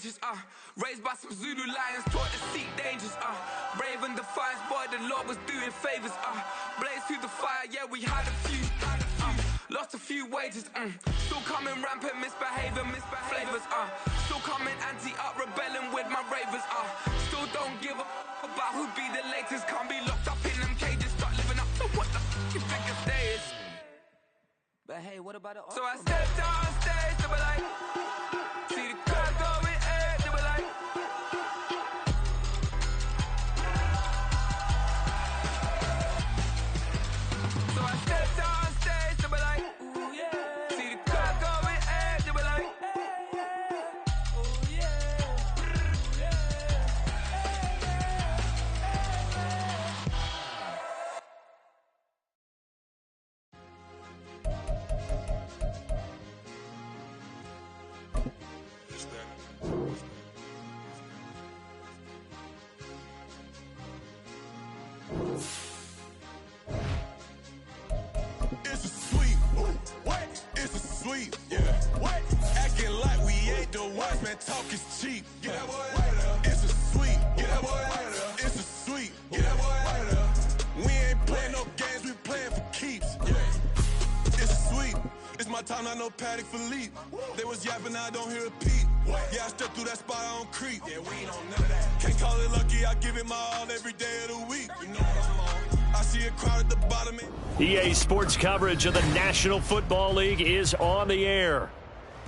ages, raised by some Zulu lions, taught to seek dangers, brave and defiance, boy, the Lord was doing favors, blaze through the fire, yeah, we had a few, lost a few wages, still coming rampant, misbehavior, flavors, still coming anti-up, rebelling with my ravers, still don't give a about who be the latest, can't be locked up in them cages, start living up to what the you think a day is. But hey, what about the So I stepped on stage, they were like, see the crowd going ahead, they were like, so I stepped on stage, they were like, ooh yeah, see the crowd going ahead, they were like, ooh yeah, It's a sweep. What? It's a sweep. Yeah. What? Acting like we ain't the ones, man. Talk is cheap. Get that boy out of there. It's a sweep. Get that boy out of there. It's a sweep. Get that boy out of there. We ain't playing no games, we playing for keeps. Yeah. It's a sweep. It's my time, not no Paddock for leap. They was yapping, I don't hear a peep. Yeah, I step through that spot, I don't creep. Yeah, we ain't on none of that. Can't call it lucky, I give it my all every day of the week. You know what I'm on. I see a crowd at the bottom. EA Sports coverage of the National Football League is on the air.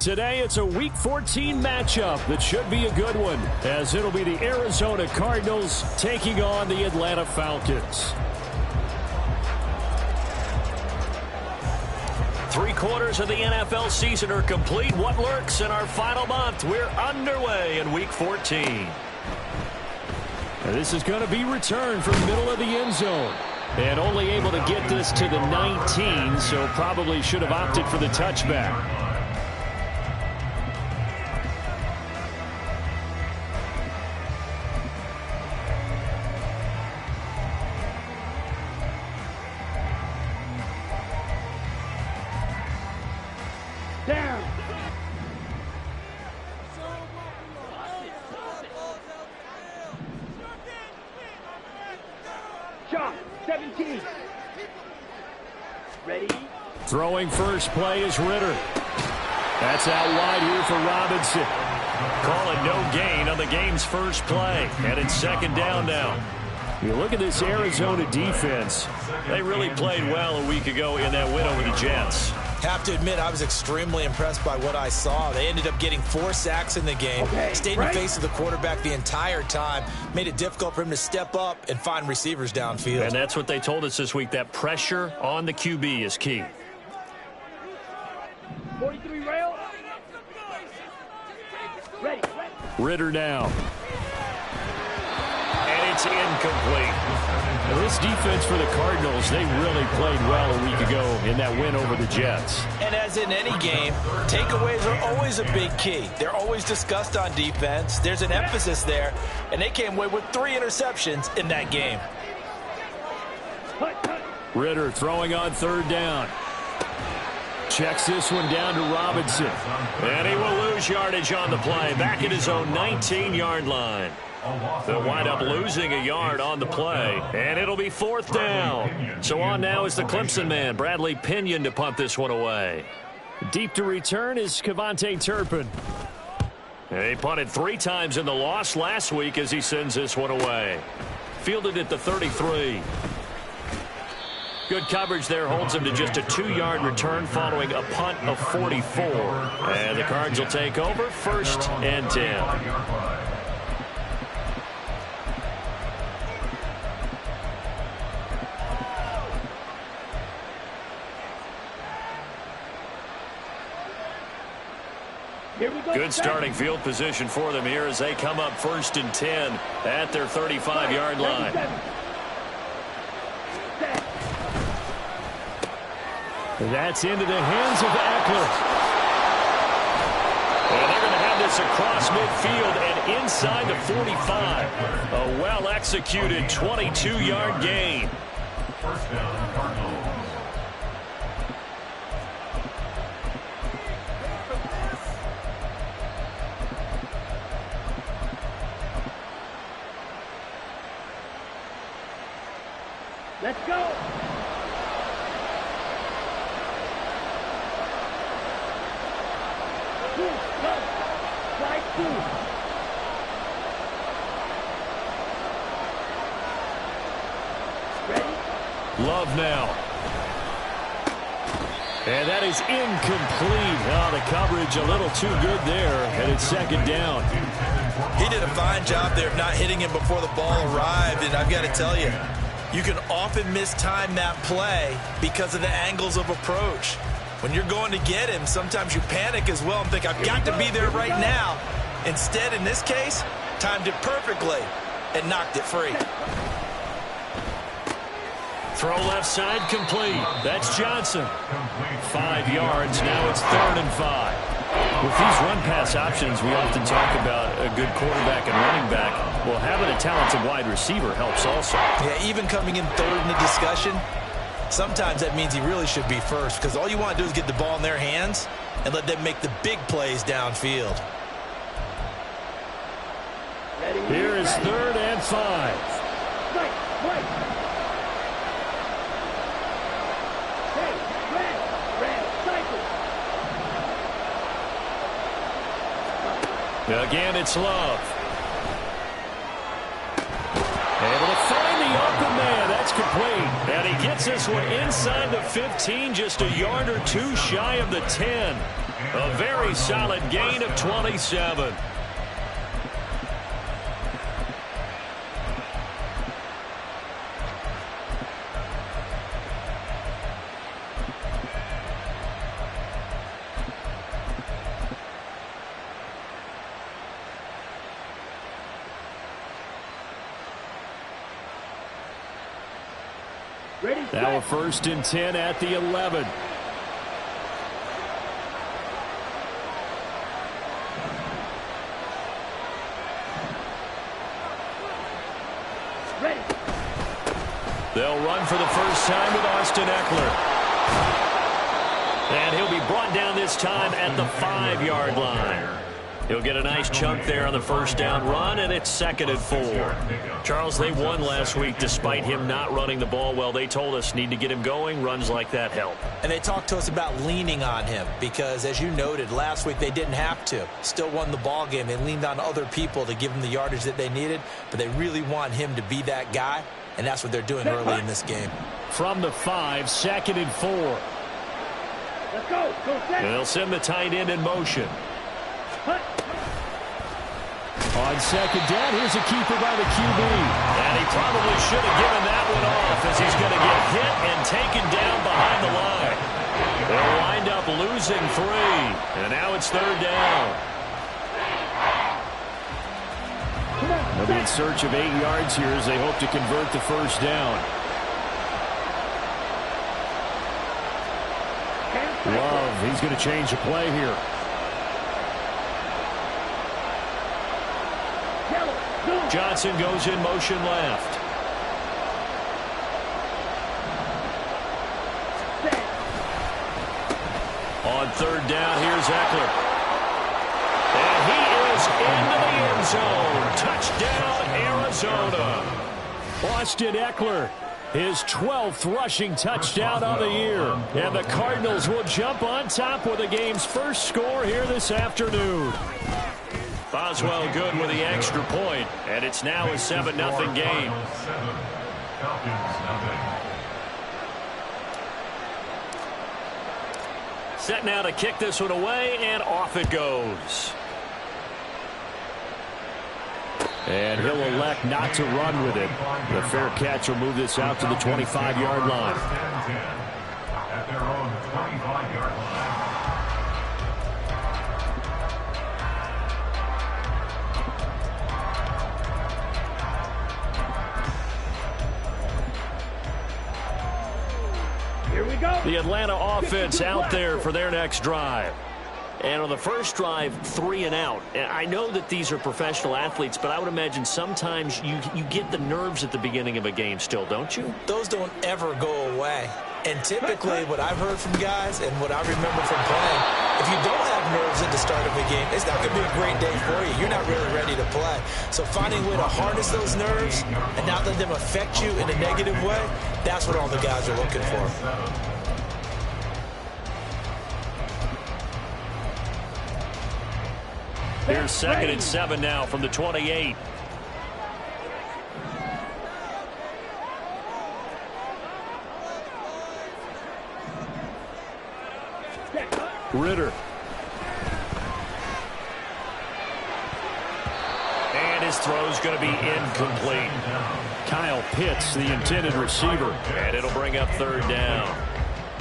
Today, it's a Week 14 matchup that should be a good one, as it'll be the Arizona Cardinals taking on the Atlanta Falcons. 3/4 of the NFL season are complete. What lurks in our final month? We're underway in Week 14. And this is going to be returned from middle of the end zone. And only able to get this to the 19, so probably should have opted for the touchback. Down. Shot. 17. Ready? Throwing first play is Ritter. That's out wide here for Robinson. Call it no gain on the game's first play. And it's second down now. You look at this Arizona defense. They really played well a week ago in that win over the Jets. Have to admit, I was extremely impressed by what I saw. They ended up getting 4 sacks in the game, stayed in the face of the quarterback the entire time, made it difficult for him to step up and find receivers downfield. And that's what they told us this week, that pressure on the QB is key. 43 rail. Ready. Ritter now. And it's incomplete. Now, this defense for the Cardinals, they really played well a week ago in that win over the Jets. And as in any game, takeaways are always a big key. They're always discussed on defense. There's an emphasis there, and they came away with 3 interceptions in that game. Ritter throwing on third down. Checks this one down to Robinson. And he will lose yardage on the play, back at his own 19-yard line. They'll wind up losing a yard on the play, and it'll be fourth down. So on now is the Clemson man, Bradley Pinion, to punt this one away. Deep to return is Kevontae Turpin. He punted 3 times in the loss last week as he sends this one away. Fielded at the 33. Good coverage there, holds him to just a 2-yard return following a punt of 44. And the Cards will take over, 1st and 10. Good starting field position for them here as they come up 1st and 10 at their 35-yard line. That's into the hands of Eckler. And they're going to have this across midfield and inside the 45. A well-executed 22-yard gain. First down, Cardinals. Let's go. Two, go. Slide two. Ready? Love now. And that is incomplete. Oh, the coverage a little too good there, and it's second down. He did a fine job there of not hitting him before the ball arrived, and I've got to tell you, you can often mistime that play because of the angles of approach. When you're going to get him, sometimes you panic as well and think, I've got to be there right now. Instead, in this case, timed it perfectly and knocked it free. Throw left side complete. That's Johnson. 5 yards. Now it's 3rd and 5. With these run-pass options, we often talk about a good quarterback and running back. Well, having a talented wide receiver helps also. Yeah, even coming in 3rd in the discussion, sometimes that means he really should be first because all you want to do is get the ball in their hands and let them make the big plays downfield. Here is 3rd and 5. Right, right. Hey, red, cycle. Again, it's Love. Able to find the open man. That's complete. And he gets this one inside the 15, just a yard or two shy of the 10. A very solid gain of 27. Ready, Now a 1st and 10 at the 11. ready. They'll run for the first time with Austin Eckler. And he'll be brought down this time at the 5-yard line. He'll get a nice chunk there on the first down run, and it's 2nd and 4. Charles, they won last week despite him not running the ball well. They told us need to get him going. Runs like that help. And they talked to us about leaning on him because, as you noted, last week they didn't have to. Still won the ball game. They leaned on other people to give them the yardage that they needed, but they really want him to be that guy, and that's what they're doing early in this game. From the 5, 2nd and 4. Let's go. Go set. They'll send the tight end in motion. Hut. On 2nd down, here's a keeper by the QB. And he probably should have given that one off as he's going to get hit and taken down behind the line. They'll wind up losing 3. And now it's 3rd down. They'll be in search of 8 yards here as they hope to convert the first down. Love, he's going to change the play here. Johnson goes in motion left. On 3rd down, here's Eckler. And he is into the end zone. Touchdown, Arizona. Austin Eckler, his 12th rushing touchdown of the year. And the Cardinals will jump on top with the game's first score here this afternoon. Boswell good with the extra point, and it's now a 7-0 game. Set now to kick this one away, and off it goes. And he'll elect not to run with it. The fair catch will move this out to the 25-yard line. At their own 25-yard line. Here we go. The Atlanta offense out there for their next drive. And on the first drive, 3 and out. And I know that these are professional athletes, but I would imagine sometimes you get the nerves at the beginning of a game still, don't you? Those don't ever go away. And typically what I've heard from guys and what I remember from playing, if you don't have nerves at the start of a game, it's not going to be a great day for you. You're not really ready to play. So finding a way to harness those nerves and not let them affect you in a negative way, that's what all the guys are looking for. Here's 2nd and 7 now from the 28. Ritter. And his throw's going to be incomplete. Kyle Pitts, the intended receiver. And it'll bring up 3rd down.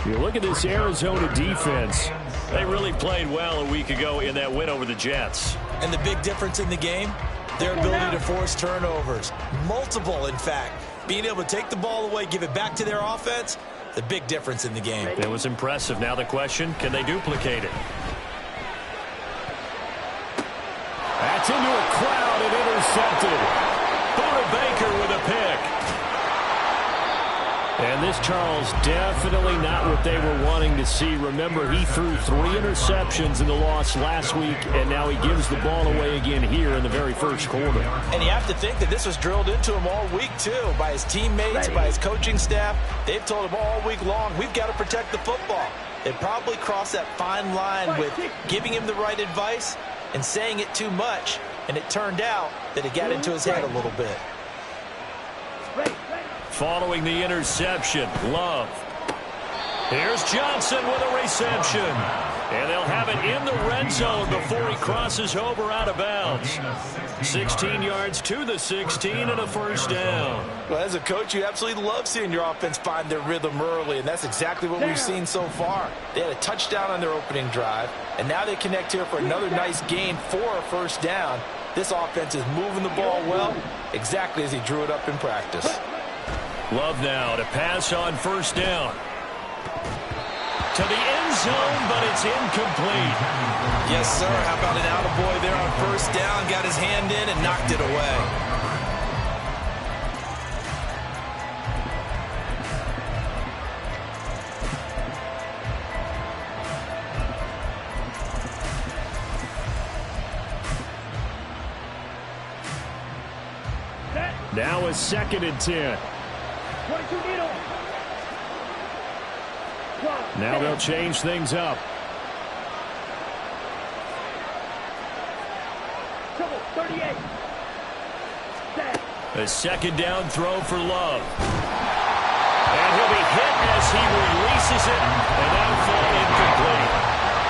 You look at this Arizona defense. They really played well a week ago in that win over the Jets. And the big difference in the game, their ability to force turnovers. Multiple, in fact. Being able to take the ball away, give it back to their offense, the big difference in the game. It was impressive. Now the question, can they duplicate it? That's into a crowd and intercepted. Buda Baker with a pick. And this, Charles, definitely not what they were wanting to see. Remember, he threw 3 interceptions in the loss last week, and now he gives the ball away again here in the very first quarter. And you have to think that this was drilled into him all week, too, by his teammates, by his coaching staff. They've told him all week long, we've got to protect the football. They probably crossed that fine line with giving him the right advice and saying it too much, and it turned out that it got into his head a little bit. Following the interception, Love. Here's Johnson with a reception. And they'll have it in the red zone before he crosses over out of bounds. 16 yards to the 16 and a 1st down. Well, as a coach, you absolutely love seeing your offense find their rhythm early, and that's exactly what we've seen so far. They had a touchdown on their opening drive, and now they connect here for another nice gain for a 1st down. This offense is moving the ball well, exactly as he drew it up in practice. Love now to pass on 1st down. To the end zone, but it's incomplete. Yes, sir. How about an attaboy there on 1st down? Got his hand in and knocked it away. Now a 2nd and 10. Now they'll change things up. A 2nd down throw for Love. And he'll be hit as he releases it, and that'll fall incomplete.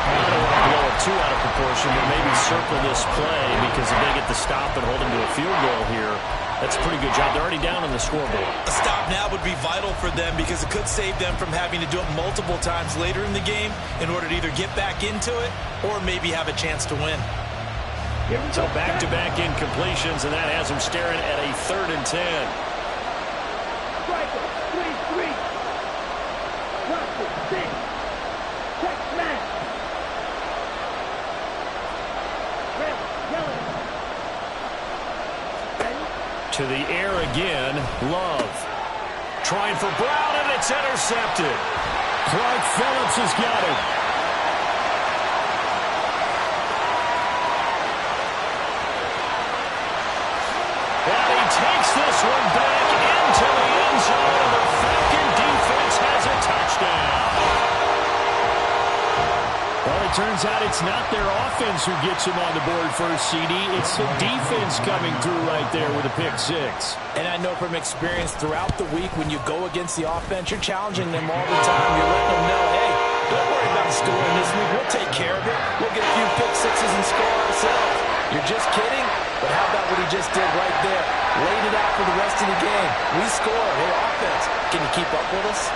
I don't want to blow it too out of proportion, but maybe circle this play, because if they get the stop and hold him to a field goal here, that's a pretty good job. They're already down on the scoreboard. A stop now would be vital for them because it could save them from having to do it multiple times later in the game in order to either get back into it or maybe have a chance to win. So back-to-back incompletions, and that has them staring at a 3rd and 10. To the air again, Love. Trying for Brown, and it's intercepted. Clark Phillips has got it. And he takes this one back into the end zone, and the Falcon defense has a touchdown. Well, it turns out it's not their offense who gets them on the board first, CD. It's the defense coming through right there with a pick 6. And I know from experience throughout the week when you go against the offense, you're challenging them all the time. You're letting them know, hey, don't worry about scoring this week. We'll take care of it. We'll get a few pick 6s and score ourselves. You're just kidding? But how about what he just did right there? Laid it out for the rest of the game. We score. Hey, offense, can you keep up with us?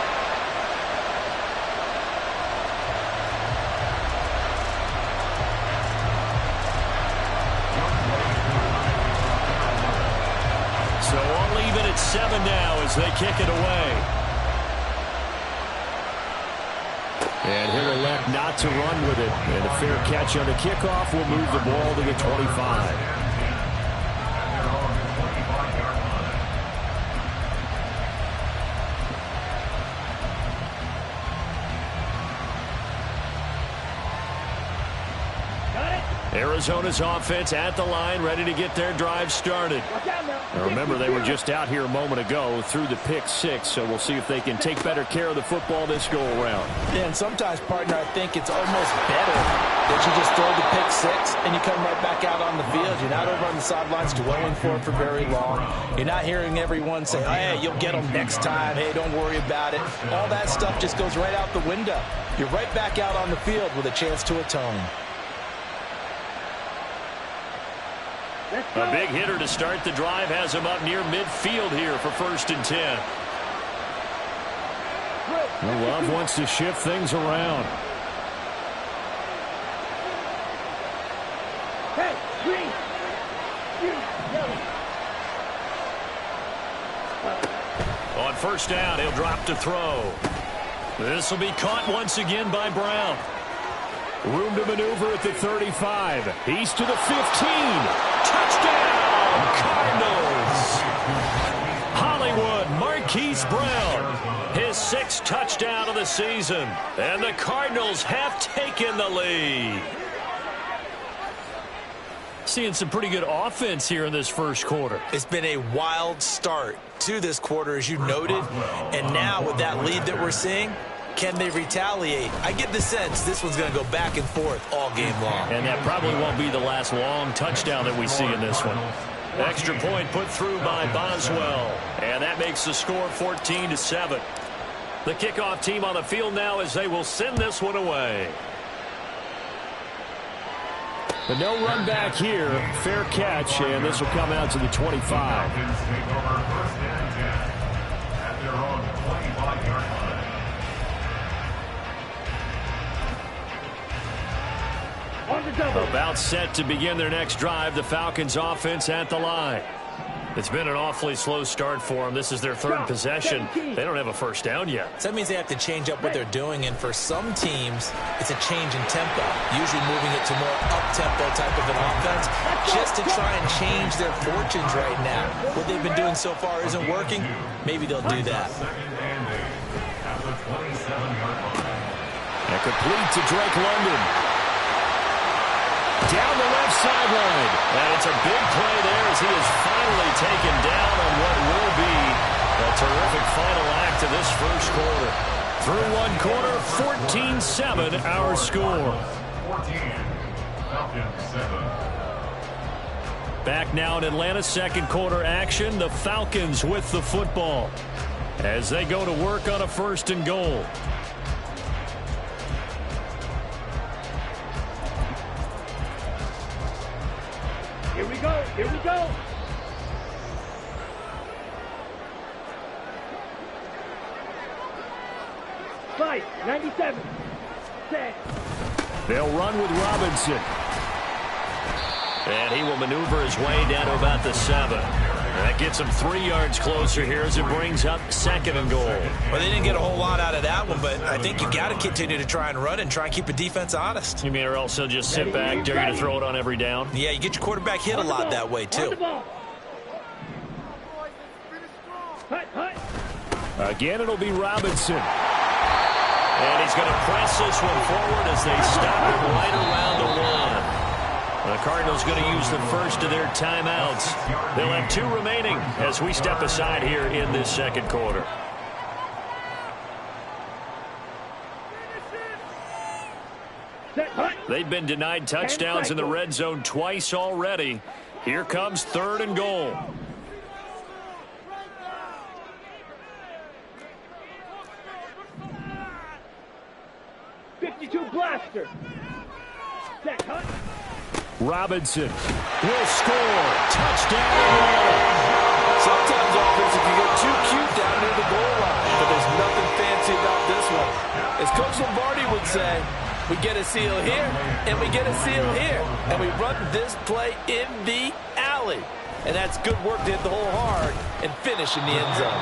So only even at 7 now as they kick it away. And he'll elect not to run with it. And a fair catch on the kickoff will move the ball to the 25. Arizona's offense at the line, ready to get their drive started. Now remember, they were just out here a moment ago through the pick six, so we'll see if they can take better care of the football this go-around. Yeah, and sometimes, partner, I think it's almost better that you just throw the pick six and you come right back out on the field. You're not over on the sidelines dwelling for it for very long. You're not hearing everyone say, hey, you'll get them next time. Hey, don't worry about it. All that stuff just goes right out the window. You're right back out on the field with a chance to atone. A big hitter to start the drive has him up near midfield here for 1st and 10. Love wants to shift things around. Hey, green. On 1st down, he'll drop to throw. This will be caught once again by Brown. Room to maneuver at the 35. He's to the 15. Touchdown, Cardinals. Hollywood Marquise Brown, his 6th touchdown of the season. And the Cardinals have taken the lead. Seeing some pretty good offense here in this first quarter. It's been a wild start to this quarter, as you noted. And now with that lead that we're seeing, can they retaliate? I get the sense this one's going to go back and forth all game long. And that probably won't be the last long touchdown that we see in this one. Extra point put through by Boswell. And that makes the score 14-7. The kickoff team on the field now as they will send this one away. But no run back here. Fair catch, and this will come out to the 25. Falcons take over 1st and 10 at their own 25-yard line. About set to begin their next drive, the Falcons offense at the line. It's been an awfully slow start for them. This is their 3rd possession. They don't have a 1st down yet. So that means they have to change up what they're doing, and for some teams, it's a change in tempo, usually moving it to more up-tempo type of an offense, just to try and change their fortunes right now. What they've been doing so far isn't working. Maybe they'll do that. 2nd and 8 at the 27-yard line. And complete to Drake London. Down the left sideline. And it's a big play there as he is finally taken down on what will be a terrific final act of this first quarter. Through one quarter, 14-7 our score. 14, Falcons 7. Back now in Atlanta's second quarter action. The Falcons with the football as they go to work on a 1st and goal. Here we go. Here we go. Fight. 97. Set. They'll run with Robinson. And he will maneuver his way down to about the 7. That gets him 3 yards closer here as it brings up 2nd and goal. Well, they didn't get a whole lot out of that one, but I think you got to continue to try and run and try and keep the defense honest. You mean, or else he'll just sit back, dare you to throw it on every down? Yeah, you get your quarterback hit a lot that way, too. Again, it'll be Robinson. And he's going to press this one forward as they stop it right around the 1. The Cardinals going to use the first of their timeouts. They'll have 2 remaining as we step aside here in this second quarter. They've been denied touchdowns in the red zone twice already. Here comes 3rd and goal. Blaster. Set, cut. Robinson will score. Touchdown. Sometimes offense can get too cute down near the goal line, but there's nothing fancy about this one. As Coach Lombardi would say, we get a seal here, and we get a seal here, and we run this play in the alley. And that's good work to hit the hole hard and finish in the end zone.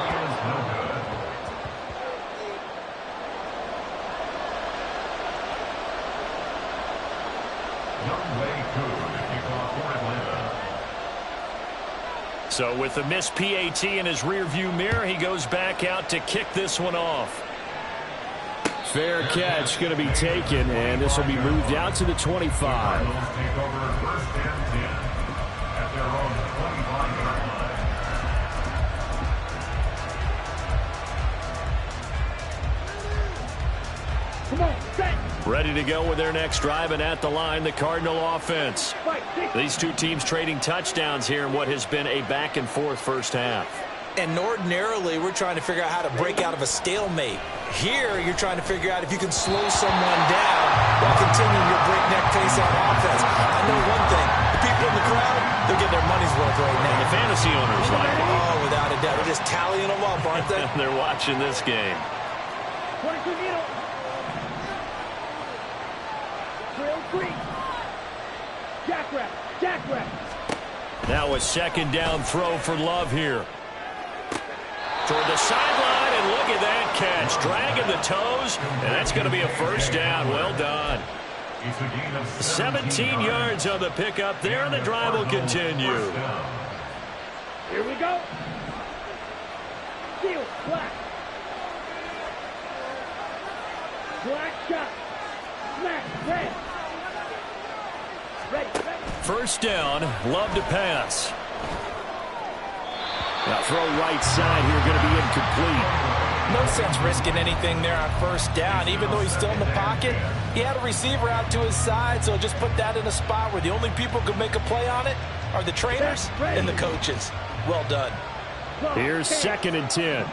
So with the missed PAT in his rearview mirror, he goes back out to kick this one off. Fair catch going to be taken, and this will be moved out to the 25. Cardinals take over first and 10 at their own 25-yard line. Come on, set. Ready to go with their next drive, and at the line, the Cardinal offense. Fight, six. These two teams trading touchdowns here in what has been a back-and-forth first half. And ordinarily, we're trying to figure out how to break out of a stalemate. Here, you're trying to figure out if you can slow someone down while continuing your breakneck pace on offense. I know one thing. The people in the crowd, they're getting their money's worth right now. The fantasy owners like it. Oh, without a doubt. They're just tallying them up, aren't they? They're watching this game. 22 needle. Drill 3. Jackrabbit. Jackrabbit. Now a second down throw for Love here. Toward the sideline, and look at that catch. Dragging the toes, and that's going to be a first down. Well done. 17 yards on the pickup there, and the drive will continue. Here we go. Seal. Black. Black shot. Smack. Red. Ready. First down, Love to pass. Now throw right side here, going to be incomplete. No sense risking anything there on first down. Even though he's still in the pocket, he had a receiver out to his side, so just put that in a spot where the only people who can make a play on it are the trainers and the coaches. Well done. Here's second and 10.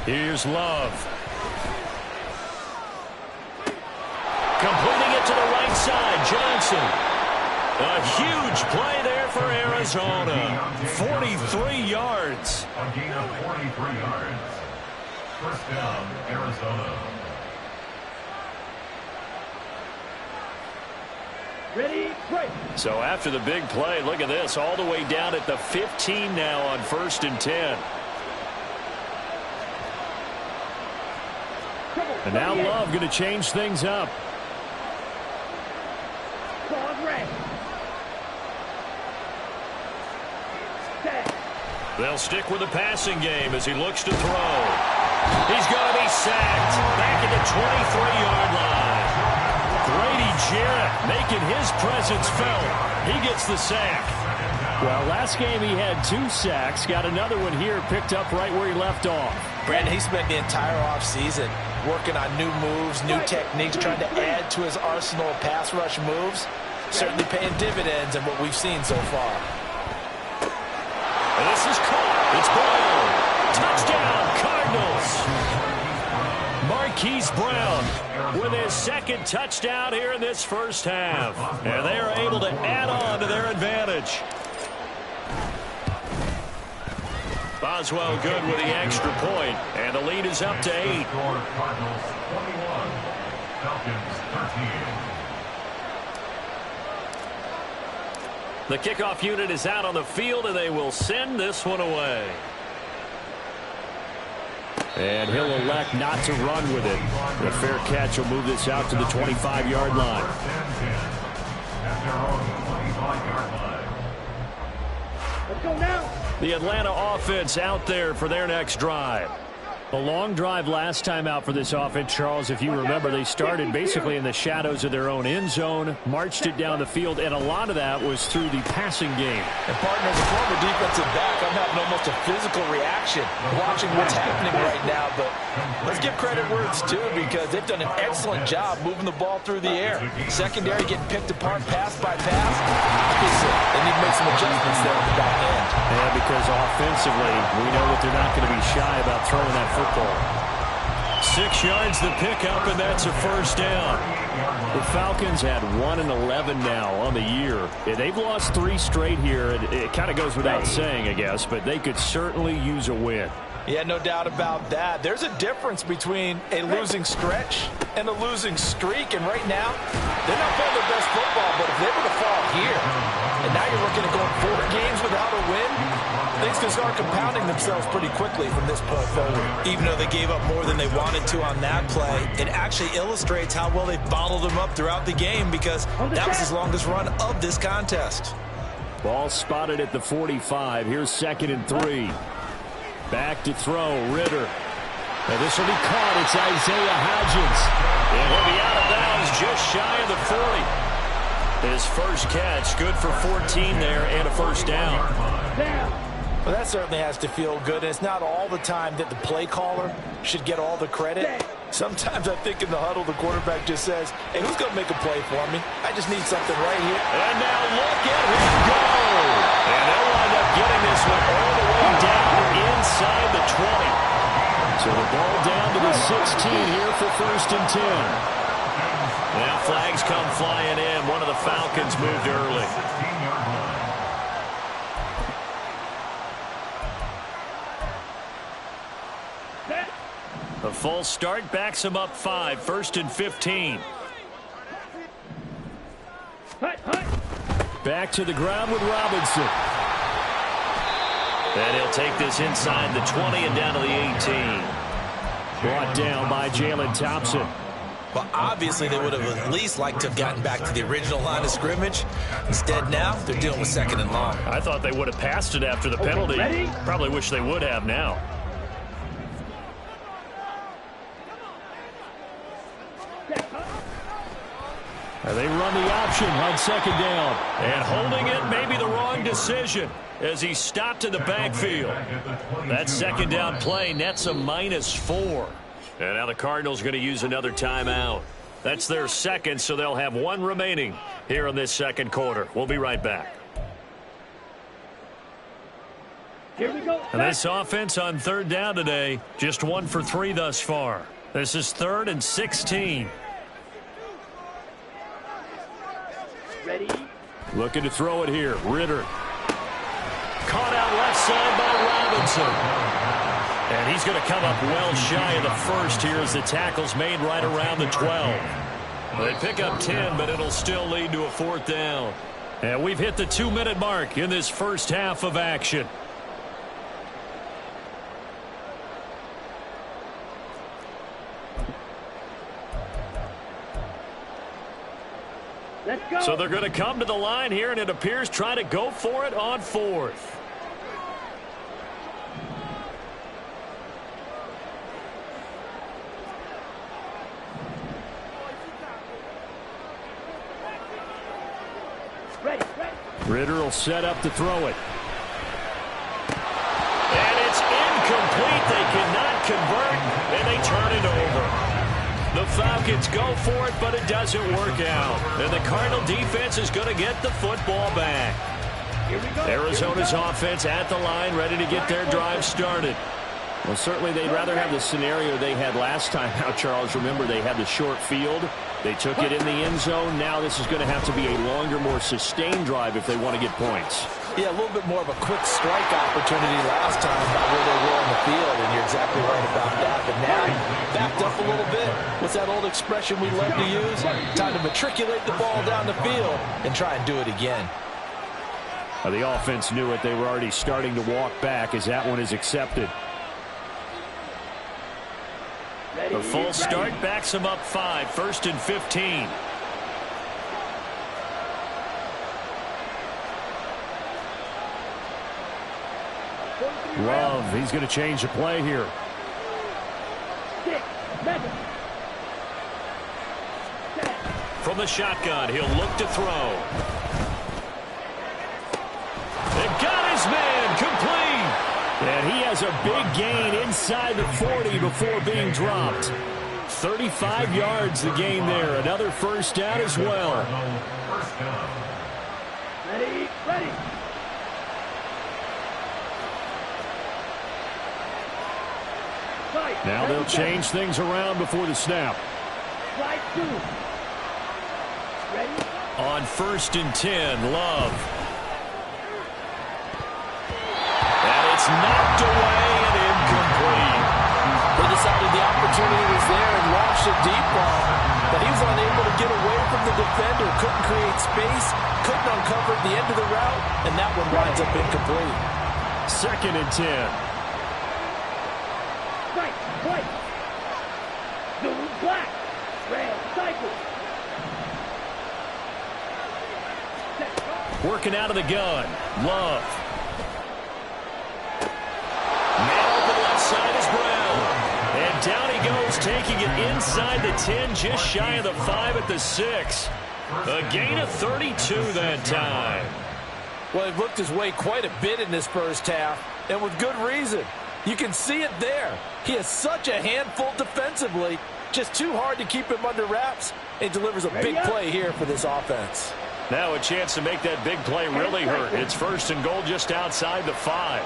Here's Love. Completing it to the right side, Johnson. A huge play there for Arizona. 43 yards. A gain of 43 yards. First down, Arizona. Ready, break. So after the big play, look at this, all the way down at the 15 now on first and 10. And now Love going to change things up. They'll stick with the passing game as he looks to throw. He's going to be sacked back at the 23-yard line. Grady Jarrett making his presence felt. He gets the sack. Well, last game he had 2 sacks. Got another one here picked up right where he left off. Brandon, he spent the entire offseason working on new moves, new techniques, trying to add to his arsenal of pass rush moves. Certainly paying dividends in what we've seen so far. And this is caught. It's Brown. Marquise Brown with his second touchdown here in this first half. And they are able to add on to their advantage. Boswell good with the extra point, and the lead is up to 8. Cardinals 21, Falcons 13. The kickoff unit is out on the field, and they will send this one away. And he'll elect not to run with it. The fair catch will move this out to the 25-yard line. At their own 25-yard line. Let's go now. The Atlanta offense out there for their next drive. A long drive last time out for this offense, Charles. If you remember, they started basically in the shadows of their own end zone, marched it down the field, and a lot of that was through the passing game. And partner, as a former defensive back, I'm having almost a physical reaction watching what's happening right now. But let's give credit where it's due, because they've done an excellent job moving the ball through the air. Secondary getting picked apart pass by pass. Obviously, they need to make some adjustments there at the back end. Yeah, because offensively, we know that they're not going to be shy about throwing that football. 6 yards the pickup, and that's a first down. The Falcons had 1-11 now on the year. They've lost 3 straight here. It kind of goes without saying, I guess, but they could certainly use a win. Yeah, no doubt about that. There's a difference between a losing stretch and a losing streak, and right now, they're not playing their best football, but if they were to fall here, and now you're looking at going 4 games without a win, things can start compounding themselves pretty quickly from this point forward. Even though they gave up more than they wanted to on that play, it actually illustrates how well they bottled them up throughout the game, because that was his longest run of this contest. Ball spotted at the 45. Here's 2nd and 3. Back to throw, Ritter. And this will be caught. It's Isaiah Hodgins. And he'll be out of bounds just shy of the 40. His first catch, good for 14 there and a first down. Well, that certainly has to feel good. And it's not all the time that the play caller should get all the credit. Sometimes I think in the huddle, the quarterback just says, hey, who's going to make a play for me? I just need something right here. And now look at him go. And they'll wind up getting this one all the way down inside the 20. So the ball down to the 16 here for 1st and 10. Now flags come flying in. One of the Falcons moved early. A false start backs him up 5. 1st and 15. Back to the ground with Robinson. And he'll take this inside the 20 and down to the 18. Brought down by Jalen Thompson. Well, obviously they would have at least liked to have gotten back to the original line of scrimmage. Instead now, they're dealing with 2nd and long. I thought they would have passed it after the penalty. Probably wish they would have now. And they run the option on 2nd down. And holding it may be the wrong decision as he stopped in the backfield. That 2nd down play nets a -4. And now the Cardinals going to use another timeout. That's their 2nd, so they'll have 1 remaining here in this 2nd quarter. We'll be right back. Here we go. And this offense on 3rd down today, just 1 for 3 thus far. This is 3rd and 16. Ready? Looking to throw it here. Ritter. Caught out left side by Robinson. And he's going to come up well shy of the 1st here as the tackle's made right around the 12. They pick up 10, but it'll still lead to a 4th down. And we've hit the 2-minute mark in this first half of action. Let's go. So they're going to come to the line here, and it appears try to go for it on 4th. Ready. Ritter will set up to throw it. And it's incomplete. They cannot convert, and they turn it over. The Falcons go for it, but it doesn't work out. And the Cardinal defense is going to get the football back. Here we go. Arizona's offense at the line, ready to get their drive started. Well, certainly they'd rather have the scenario they had last time out, Charles. Remember, they had the short field. They took it in the end zone. Now this is going to have to be a longer, more sustained drive if they want to get points. Yeah, a little bit more of a quick strike opportunity last time by where they were on the field, and you're exactly right about that. But now, backed up a little bit. What's that old expression we love to use? Time to matriculate the ball down the field and try and do it again. The offense knew it. They were already starting to walk back as that one is accepted. The full start backs them up 5. 1st and 15. Love, he's going to change the play here. 6, 7. From the shotgun, he'll look to throw. They got his man complete. And he has a big gain inside the 40 before being dropped. 35 yards the gain there. Another 1st down as well. Ready. Now they'll change things around before the snap. Slide 2. Ready? On 1st and 10, Love. And it's knocked away and incomplete. They decided the opportunity was there and launched a deep ball, but he was unable to get away from the defender, couldn't create space, couldn't uncover the end of the route, and that one winds up incomplete. 2nd and 10. Right, play. Zulu black. Red cycle. Working out of the gun. Love. Man open left side is Brown. And taking it inside the 10, just shy of the 5 at the 6. A gain of 32 that time. Well, he looked his way quite a bit in this first half, and with good reason. You can see it there. He is such a handful defensively. Just too hard to keep him under wraps. He delivers a big play here for this offense. Now a chance to make that big play really hurt. It's 1st and goal just outside the 5.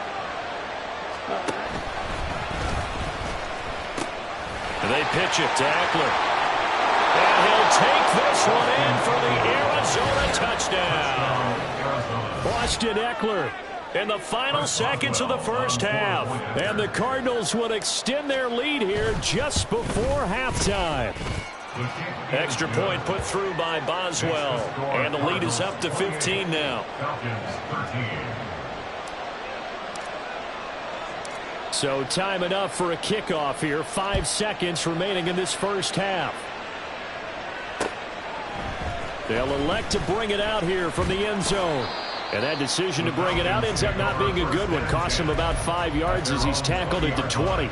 They pitch it to Eckler. And he'll take this one in for the Arizona touchdown. Austin Eckler in the final seconds of the first half. And the Cardinals would extend their lead here just before halftime. Extra point put through by Boswell. And the lead is up to 15 now. So time enough for a kickoff here. 5 seconds remaining in this first half. They'll elect to bring it out here from the end zone. And that decision to bring it out ends up not being a good one. Costs him about 5 yards as he's tackled at the 20.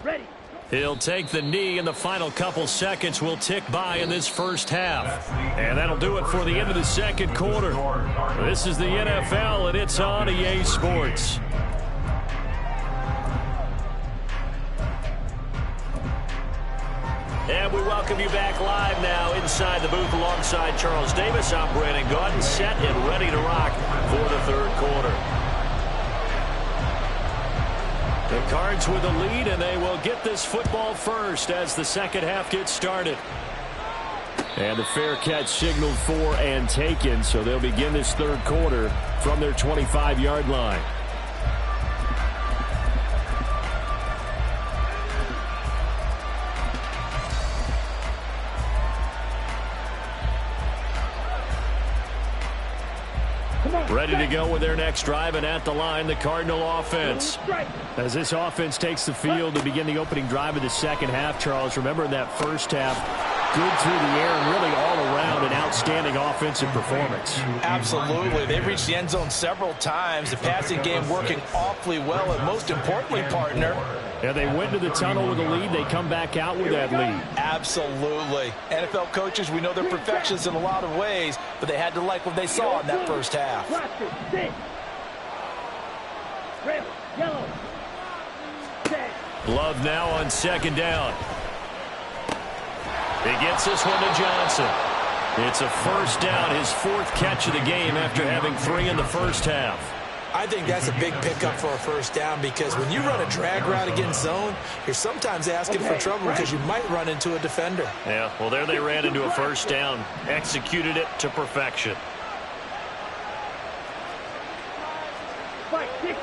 Ready. He'll take the knee, and the final couple seconds will tick by in this first half. And that'll do it for the end of the second quarter. This is the NFL, and it's on EA Sports. And we welcome you back live now inside the booth alongside Charles Davis. I'm Brandon Gaudin, set and ready to rock for the third quarter. The Cards with the lead, and they will get this football first as the second half gets started. And the fair catch signaled for and taken, so they'll begin this third quarter from their 25-yard line. Ready to go with their next drive, and at the line, the Cardinal offense. As this offense takes the field to begin the opening drive of the second half, Charles, remember in that first half, good through the air and really all around an outstanding offensive performance. Absolutely. They reached the end zone several times. The passing game working awfully well, and most importantly, partner, yeah, they went to the tunnel with a lead. They come back out with that lead. Absolutely. NFL coaches, we know they're perfectionists in a lot of ways, but they had to like what they saw in that first half. Love now on second down. He gets this one to Johnson. It's a first down, his 4th catch of the game after having 3 in the first half. I think that's a big pickup for a first down, because when you run a drag route against zone, you're sometimes asking for trouble because you might run into a defender. Yeah, well, there they ran into a first down, executed it to perfection. Fight 60.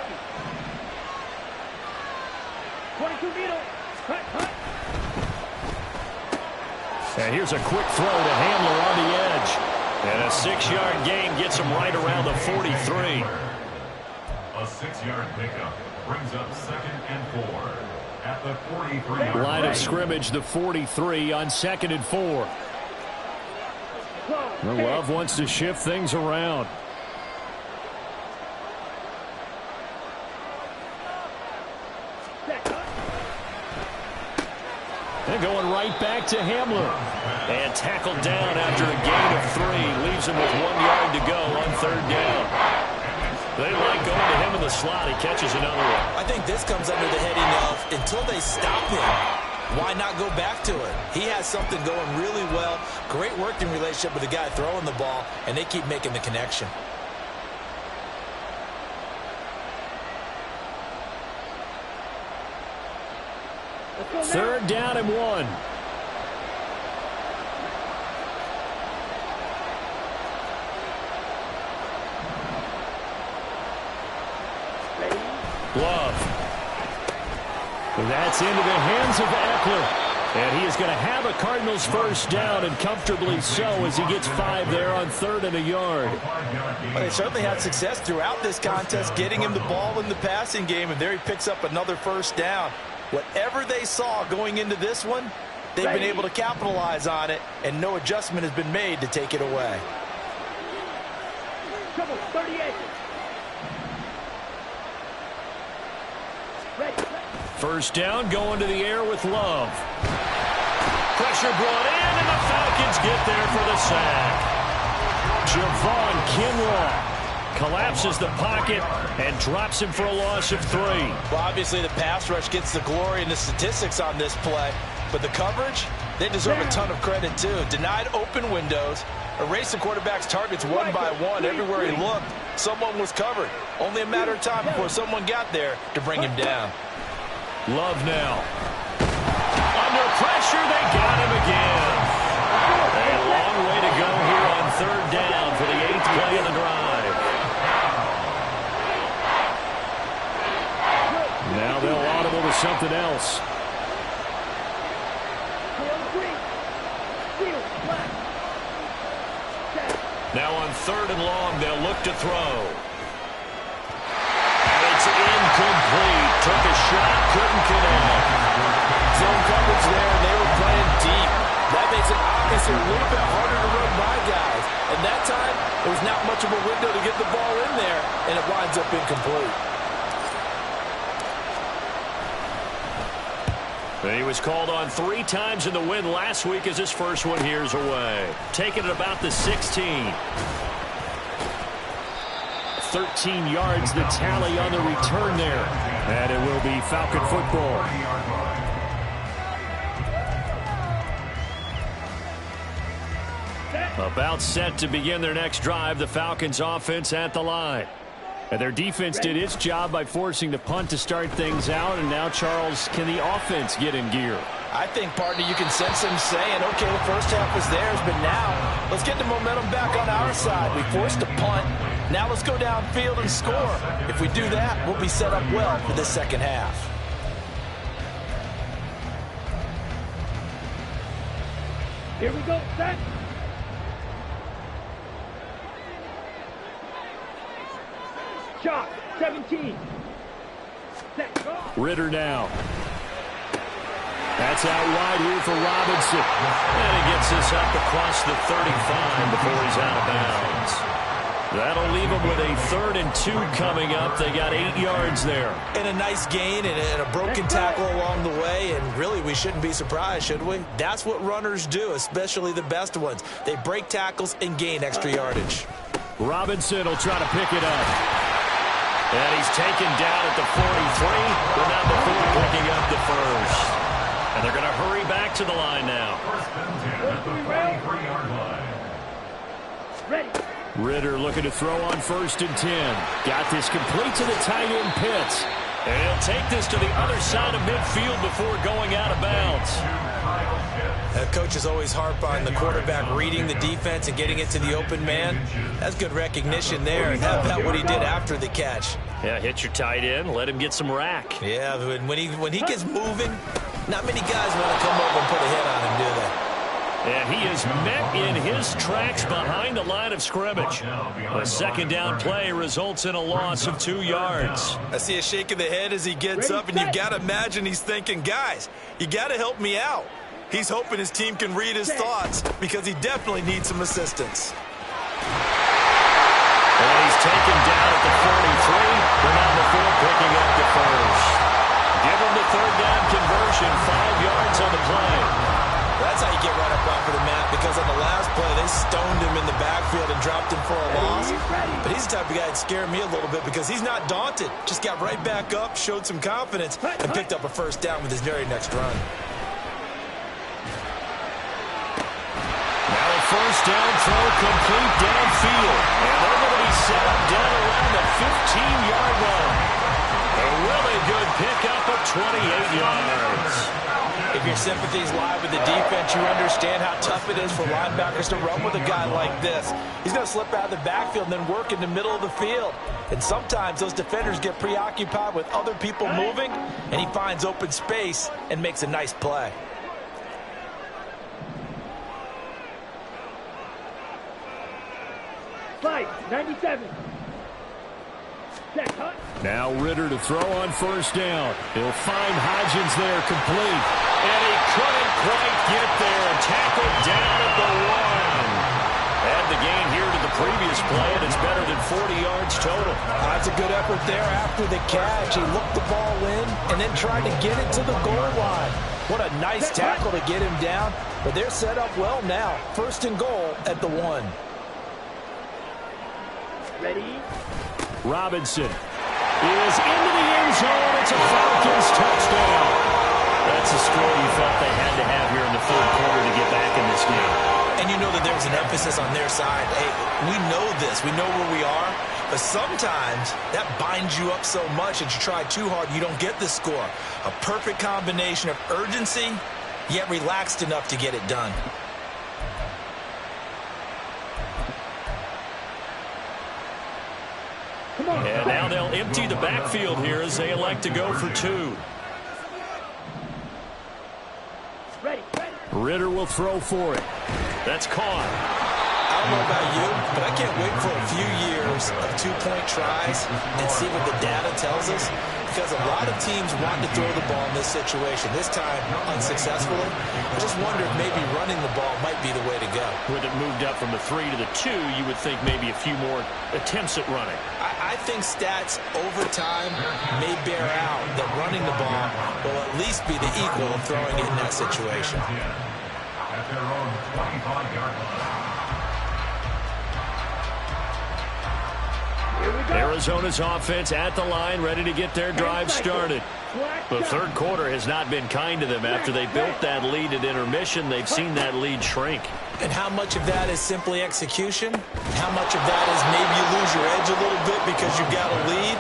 22 meter. Cut. And here's a quick throw to Hamler on the edge. And a 6-yard gain gets him right around the 43. A 6-yard pickup brings up 2nd and 4 at the 43. Line of scrimmage, the 43 on 2nd and 4. Love wants to shift things around. And going right back to Hamler. And tackled down after a gain of 3. Leaves him with 1 yard to go on 3rd down. They like going to him in the slot. He catches another one. I think this comes under the heading of, until they stop him, why not go back to it? He has something going really well. Great working relationship with the guy throwing the ball, and they keep making the connection. Third down and 1. Love. That's into the hands of Eckler. And he is going to have a Cardinals first down, and comfortably so, as he gets 5 there on 3rd and a yard. But they certainly had success throughout this contest, getting him the ball in the passing game, and there he picks up another first down. Whatever they saw going into this one, they've been able to capitalize on it, and no adjustment has been made to take it away. Trouble, 38. Ready. First down, going to the air with Love. Pressure brought in, and the Falcons get there for the sack. Javon Kinlaw collapses the pocket and drops him for a loss of 3. Well, obviously the pass rush gets the glory and the statistics on this play, but the coverage, they deserve a ton of credit too. Denied open windows, erased the quarterback's targets one by one. Everywhere he looked, someone was covered. Only a matter of time before someone got there to bring him down. Love now. Under pressure, they got him again. A long way to go here on third down for the 8th play of the drive. Now they'll audible to something else. Now on third and long, they'll look to throw. And it's incomplete. Took a shot, couldn't connect. Zone coverage there, and they were playing deep. That makes it obviously a little bit harder to run by guys. And that time, there was not much of a window to get the ball in there, and it winds up incomplete. He was called on 3 times in the win last week as his first one here's away. Taking it about the 16. 13 yards the tally on the return there. And it will be Falcon football. About set to begin their next drive, the Falcons offense at the line. And their defense did its job by forcing the punt to start things out. And now, Charles, can the offense get in gear? I think, partner, you can sense them saying, okay, the first half was theirs, but now let's get the momentum back on our side. We forced a punt. Now let's go downfield and score. If we do that, we'll be set up well for the second half. Here we go, set. Shot, 17. Set, go. Ritter now. That's out wide here for Robinson. And he gets this up across the 35 before he's out of bounds. That'll leave them with a 3rd and 2 coming up. They got 8 yards there. And a nice gain and a broken tackle along the way. And really, we shouldn't be surprised, should we? That's what runners do, especially the best ones. They break tackles and gain extra yardage. Robinson will try to pick it up. And he's taken down at the 43, but not before picking up the first. And they're going to hurry back to the line now. Ready. Ritter looking to throw on 1st and 10. Got this complete to the tight end Pitts. And he'll take this to the other side of midfield before going out of bounds. Coaches always harp on the quarterback reading the defense and getting it to the open man. That's good recognition there. And how about what he did after the catch? Yeah, hit your tight end, let him get some rack. Yeah, when he gets moving, not many guys want to come over and put a hit on him, do they? And he is met in his tracks behind the line of scrimmage. A second down play results in a loss of 2 yards. I see a shake of the head as he gets up, and you've got to imagine he's thinking, guys, you got to help me out. He's hoping his team can read his thoughts because he definitely needs some assistance. And he's taken down at the 43, but not before picking up the first. Give him the 3rd down conversion, 5 yards on the play. That's how you get right up off of the mat, because on the last play, they stoned him in the backfield and dropped him for a loss. But he's the type of guy that scared me a little bit because he's not daunted. Just got right back up, showed some confidence, and picked up a first down with his very next run. Now a first down throw complete downfield. And they're going to be set up down around the 15-yard line. A really good pickup of 28 yards. If your sympathies lie with the defense, you understand how tough it is for linebackers to run with a guy like this. He's going to slip out of the backfield and then work in the middle of the field. And sometimes those defenders get preoccupied with other people moving, and he finds open space and makes a nice play. Fight, 97. Now Ritter to throw on first down. He'll find Hodgins there complete. And he couldn't quite get there. Tackled down at the 1. Add the gain here to the previous play, and it's better than 40 yards total. That's a good effort there after the catch. He looked the ball in and then tried to get it to the goal line. What a nice tackle to get him down. But they're set up well now. First and goal at the 1. Ready? Robinson is into the end zone. It's a Falcons touchdown. That's a score you felt they had to have here in the third quarter to get back in this game. And you know that there's an emphasis on their side. Hey, we know this. We know where we are. But sometimes that binds you up so much that you try too hard, you don't get the score. A perfect combination of urgency, yet relaxed enough to get it done. And now they'll empty the backfield here as they elect to go for 2. Ritter will throw for it. That's caught. I don't know about you, but I can't wait for a few years of 2-point tries and see what the data tells us, because a lot of teams want to throw the ball in this situation. This time, unsuccessfully. I just wonder if maybe running the ball might be the way to go. With it moved up from the 3 to the 2, you would think maybe a few more attempts at running. I think stats over time may bear out that running the ball will at least be the equal of throwing it in that situation. At their own 25-yard line. Arizona's offense at the line, ready to get their drive started. The third quarter has not been kind to them. After they built that lead at intermission, they've seen that lead shrink. And how much of that is simply execution? How much of that is maybe you lose your edge a little bit because you've got a lead?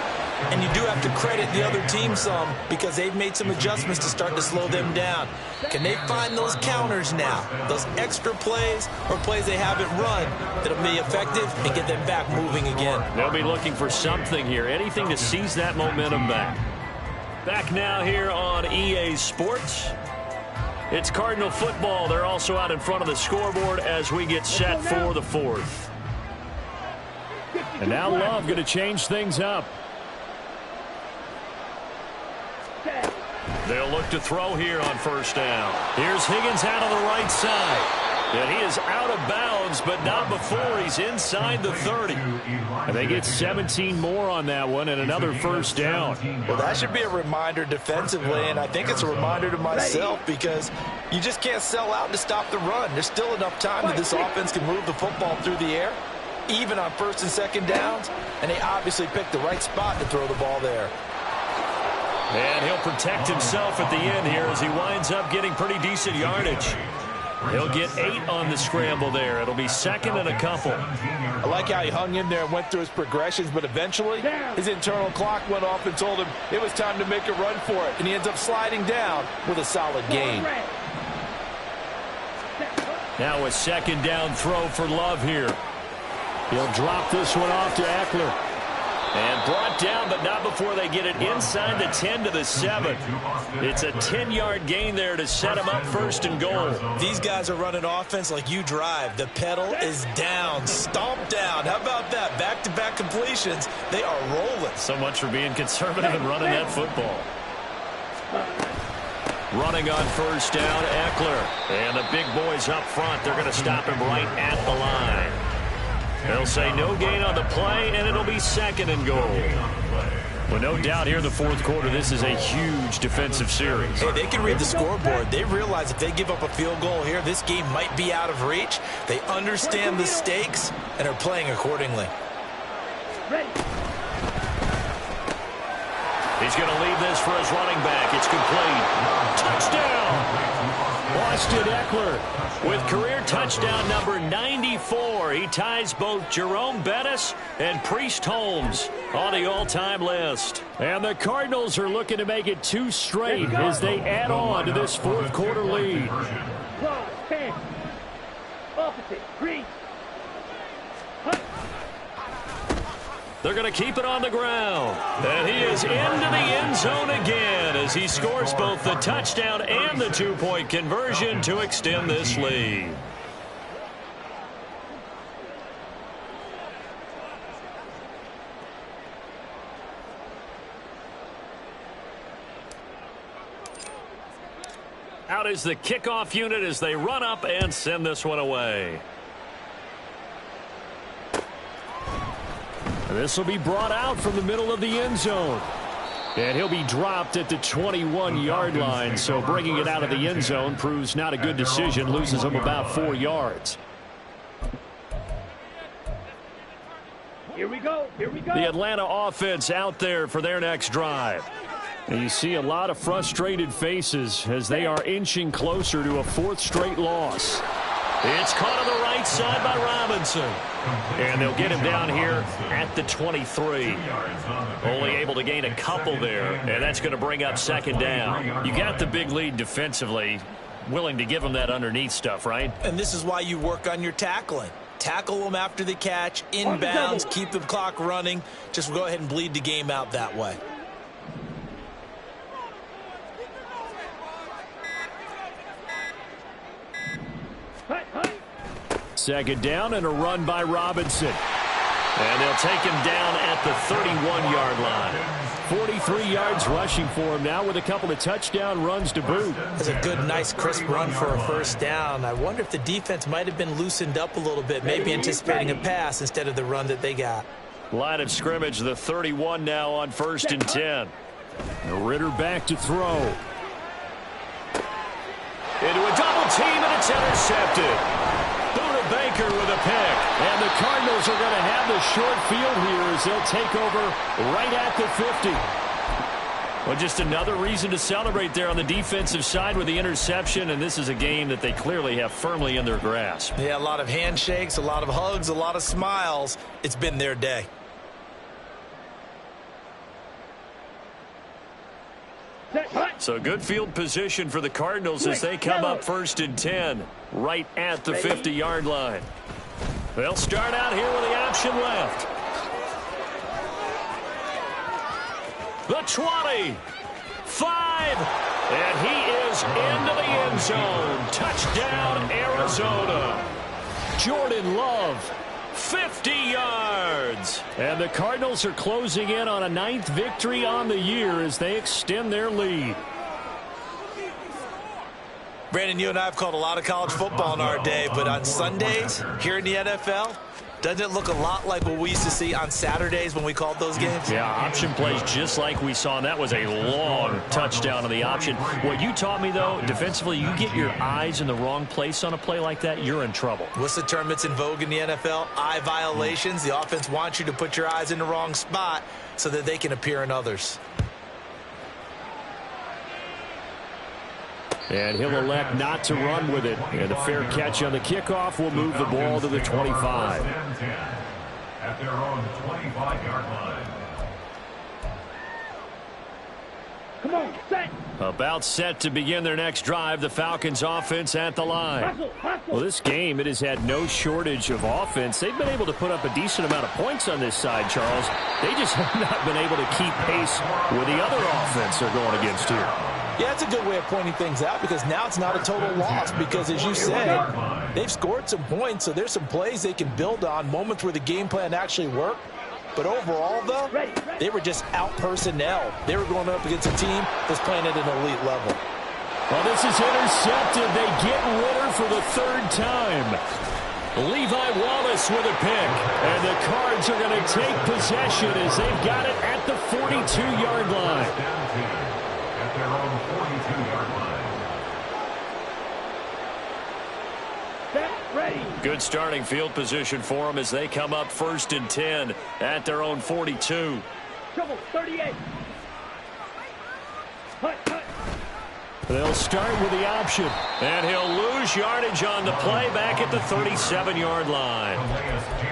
And you do have to credit the other team some because they've made some adjustments to start to slow them down. Can they find those counters now, those extra plays or plays they haven't run that'll be effective and get them back moving again? They'll be looking for something here, anything to seize that momentum back. Back now here on EA Sports. It's Cardinal football. They're also out in front of the scoreboard as we get set for the 4th. And now Love going to change things up. They'll look to throw here on first down. Here's Higgins out on the right side. And he is out of bounds, but not before he's inside the 30. And they get 17 more on that one and another first down. Well, that should be a reminder defensively, and I think it's a reminder to myself because you just can't sell out to stop the run. There's still enough time that this offense can move the football through the air, even on first and second downs, and they obviously picked the right spot to throw the ball there. And he'll protect himself at the end here as he winds up getting pretty decent yardage. He'll get 8 on the scramble there. It'll be second and a couple. I like how he hung in there and went through his progressions, but eventually his internal clock went off and told him it was time to make a run for it, and he ends up sliding down with a solid gain. Now a second down throw for Love here. He'll drop this one off to Eckler. And brought down, but not before they get it inside the 10 to the 7. It's a 10-yard gain there to set them up first and goal. These guys are running offense like you drive. The pedal is down, stomped down. How about that? Back-to-back completions. They are rolling. So much for being conservative and running that football. Running on first down, Eckler. And the big boys up front, they're going to stop him right at the line. They'll say no gain on the play, and it'll be second and goal. Well, no doubt here in the fourth quarter, this is a huge defensive series. Hey, they can read the scoreboard. They realize if they give up a field goal here, this game might be out of reach. They understand the stakes and are playing accordingly. He's going to leave this for his running back. It's complete. Touchdown! Austin Eckler with career touchdown number 94. He ties both Jerome Bettis and Priest Holmes on the all-time list. And the Cardinals are looking to make it 2 straight as they add on to this fourth quarter lead. Cross, 10. Opposite, green. They're going to keep it on the ground. And he is into the end zone again as he scores both the touchdown and the 2-point conversion to extend this lead. Out is the kickoff unit as they run up and send this one away. And this will be brought out from the middle of the end zone. And he'll be dropped at the 21-yard line. So bringing it out of the end zone proves not a good decision. Loses him about 4 yards. Here we go. Here we go. The Atlanta offense out there for their next drive. And you see a lot of frustrated faces as they are inching closer to a 4th straight loss. It's caught on the right side by Robinson. And they'll get him down here at the 23. Only able to gain a couple there, and that's going to bring up 2nd down. You got the big lead defensively, willing to give him that underneath stuff, right? And this is why you work on your tackling. Tackle them after the catch, inbounds, keep the clock running. Just go ahead and bleed the game out that way. Second down and a run by Robinson. And they'll take him down at the 31-yard line. 43 yards rushing for him now with a couple of touchdown runs to boot. That's a good, nice, crisp run for a 1st down. I wonder if the defense might have been loosened up a little bit, maybe anticipating a pass instead of the run that they got. Line of scrimmage, the 31 now on 1st and 10. Ritter back to throw. Into a double team, and it's intercepted. Baker with a pick, and the Cardinals are going to have the short field here as they'll take over right at the 50. Well, just another reason to celebrate there on the defensive side with the interception, and this is a game that they clearly have firmly in their grasp. Yeah, a lot of handshakes, a lot of hugs, a lot of smiles. It's been their day. So good field position for the Cardinals as they come up 1st and 10 right at the 50-yard line. They'll start out here with the option left. The 20, 5, and he is into the end zone. Touchdown, Arizona. Jordan Love, 50 yards. And the Cardinals are closing in on a 9th victory on the year as they extend their lead. Brandon, you and I have called a lot of college football in our day, but on Sundays here in the NFL, doesn't it look a lot like what we used to see on Saturdays when we called those games? Yeah, option plays just like we saw, and that was a long touchdown on the option. What you taught me, though, defensively, you get your eyes in the wrong place on a play like that, you're in trouble. What's the term that's in vogue in the NFL? Eye violations. The offense wants you to put your eyes in the wrong spot so that they can appear in others. And he'll elect not to run with it. And a fair catch on the kickoff will move the ball to the 25. At their own 25-yard line. Come on, set. About set to begin their next drive. The Falcons offense at the line. Well, this game, it has had no shortage of offense. They've been able to put up a decent amount of points on this side, Charles. They just have not been able to keep pace with the other offense they're going against here. Yeah, that's a good way of pointing things out because now it's not a total loss because, as you said, they've scored some points, so there's some plays they can build on, moments where the game plan actually worked. But overall, though, they were just out-personnel. They were going up against a team that's playing at an elite level. Well, this is intercepted. They get Ritter for the 3rd time. Levi Wallace with a pick. And the Cards are going to take possession as they've got it at the 42-yard line. At their own 42-yard line. Good starting field position for them as they come up 1st and 10 at their own 42. Trouble, 38. Hut, hut. They'll start with the option, and he'll lose yardage on the play back at the 37-yard line.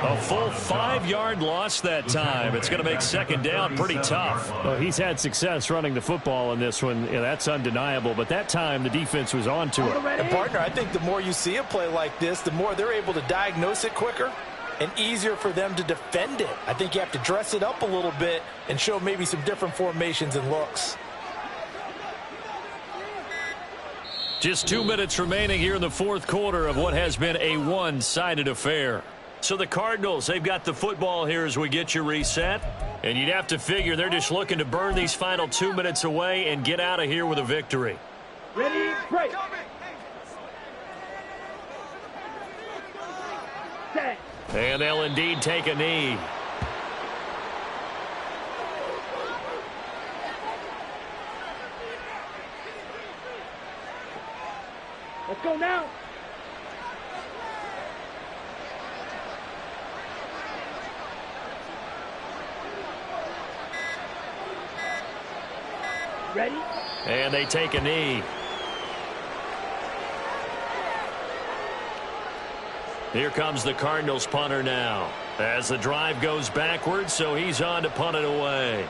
A full 5-yard loss that time. It's going to make 2nd down pretty tough. Well, he's had success running the football in this one. Yeah, that's undeniable, but that time the defense was on to it. And, partner, I think the more you see a play like this, the more they're able to diagnose it quicker and easier for them to defend it. I think you have to dress it up a little bit and show maybe some different formations and looks. Just 2 minutes remaining here in the 4th quarter of what has been a one-sided affair. So the Cardinals, they've got the football here as we get you reset. And you'd have to figure they're just looking to burn these final 2 minutes away and get out of here with a victory. Ready, break. Set. And they'll indeed take a knee. Let's go now. Ready? And they take a knee. Here comes the Cardinals punter now. As the drive goes backwards, so he's on to punt it away.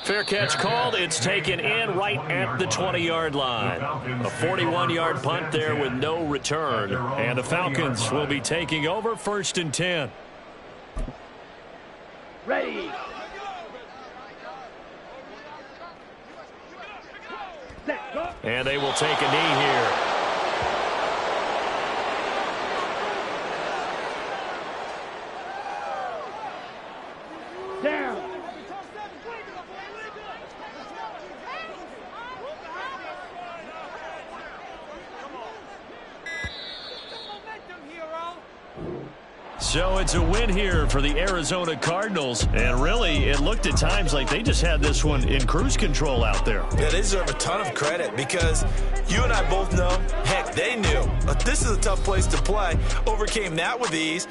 Fair catch called. It's taken in right at the 20-yard line. A 41-yard punt there with no return. And the Falcons will be taking over 1st and 10. Ready. Set, go. And they will take a knee here. Down. So it's a win here for the Arizona Cardinals. And really, it looked at times like they just had this one in cruise control out there. Yeah, they deserve a ton of credit because you and I both know, heck, they knew. This is a tough place to play. Overcame that with ease.